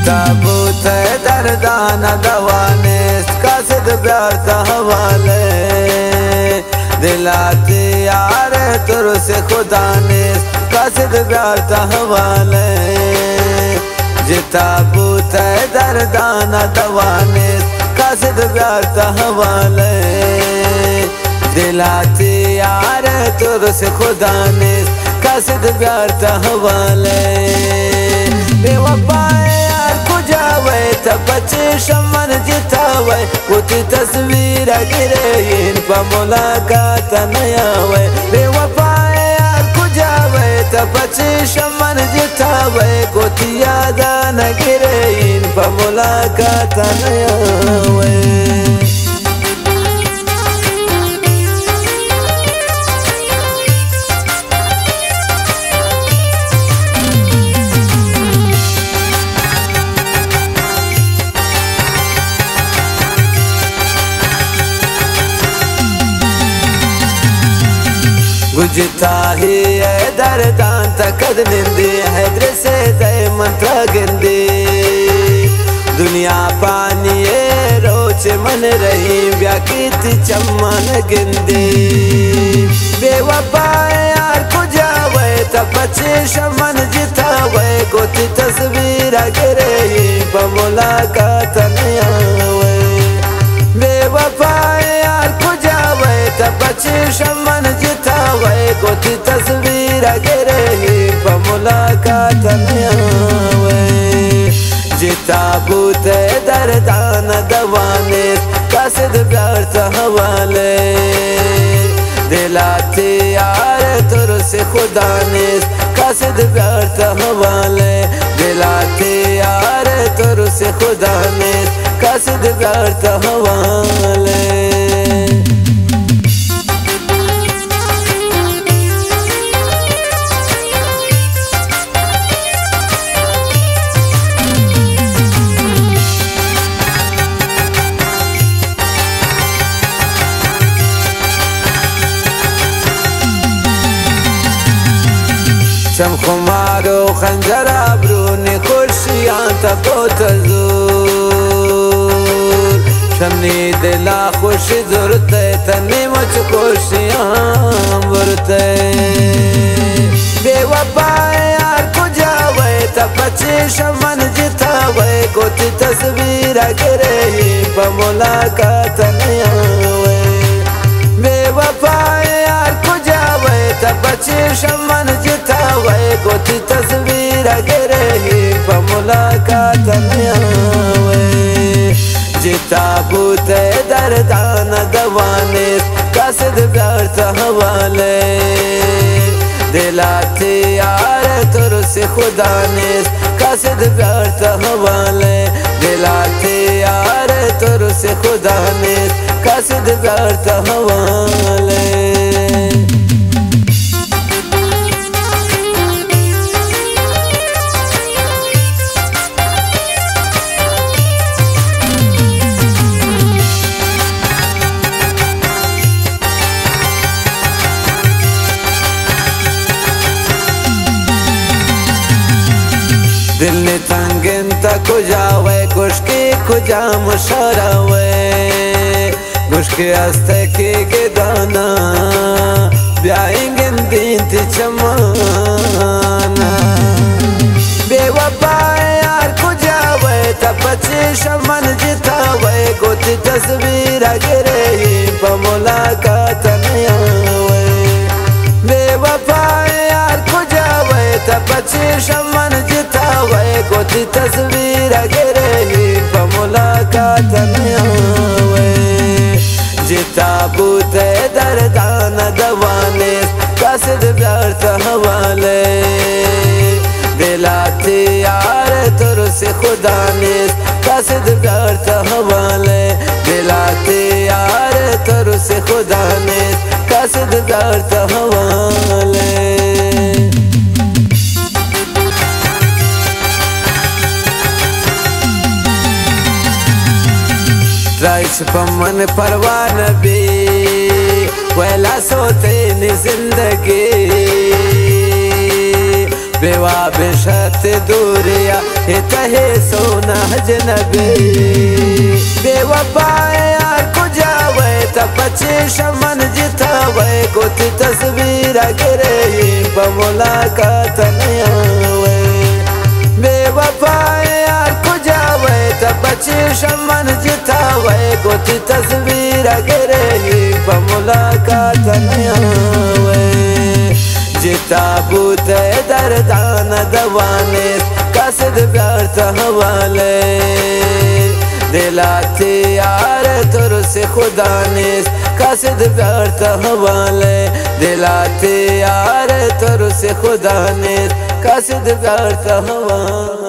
ताबूत दर्दाना दवाने कासिद प्यार का हवाले दिलाते यार तुर से खुदा ने कासिद प्यार का हवाले ताबूत दर्दाना दवाने कासिद प्यार का हवाले दिलाते यार तुर से खुदा ने कासिद प्यार का हवाले बेवफाए यार को जावे तब बचे शमन जितावे उठी तस्वीर गिरे इन पर मुलाकात नया वे बेवफाए यार को जावे तब बचे शमन जितावे कोठी याद न गिरे इन पर मुलाकात नया वे गुजता ही है दर्दान तकद निंदी हैदर से दे मंत्र गिंदी दुनिया पानी रोच मन रही व्याकीति चम्मन गिंदी बेवफाए यार को जावे तब बचे शमन जितावे गोती तस्वीर गिरे बमुलाकात नया वे बेवफाए यार को जावे तब बचे शमन जितावे गोती तस्वीर गिरे बमुलाकात नया वे ताबूत दर्दान दवाने कासिद प्यार का हवाले दिलाते यार तुर से खुदा ने कासिद प्यार का हवाले दिलाते यार तुर से खुदा ने कासिद प्यार का हवाले शमखुमारो खंजरा ब्रूने खुशियाँ तबोत ज़ूर शमनी दिला खुश ज़ुरते तने मुझ खुशियाँ बुरते बेवफाए यार को जावे तब बचे शमन जितावे गोती तस्वीर गिरे बमुलाकात नया वे बेवफाए यार को जावे तब बचे शमन जितावे गोती तस्वीर गिरे बमुलाकात नया वे ताबूत दर्दान दवाने कासिद प्यार का हवाले दिलाते यार तुर से खुदा ने कासिद प्यार का हवाले दिलाते यार तुर से खुदा ने कासिद प्यार का हवाले दिल ने तंगन तक जावे गुश्की खुजा मुशरावे गुश्के हस्ते के दाना ब्याएंगे दिन ती चमाना बेवफाए यार को जावे तब बचे शमन जितावे गोती तस्वीर गिरे बमुलाकात नया वे बेवफाए यार को जावे तब बचे शमन जितावे गोती तस्वीर गिरे बमुलाकात नया वे ताबूत दर्दान दवाने कासिद प्यार का हवाले दिलाते यार तुर से खुदा ने कासिद प्यार का हवाले दिलाते यार तुर से खुदा ने कासिद प्यार का हवाले राइस पमन परवान भी वेला सोते नि जिंदगी बेवा बेशत दूरिया तहे सोना जनबी बेवफाए यार को जावे तपचे शमन जितावे गोती तस्वीर गिरे मुलाकात नहीं आवे बेवफाए यार को जावे तपचे शमन जितावे गोती तस्वीर गिरे मुलाकात नहीं आवे जिता बूत दर्दान दवाने कसद व्यर्थ हवाले दिलाते यार तुर से खुदा ने कसद व्यर्थ हवाले दिलाते यार तुर से खुदा ने कसद व्यर्थ हवाले।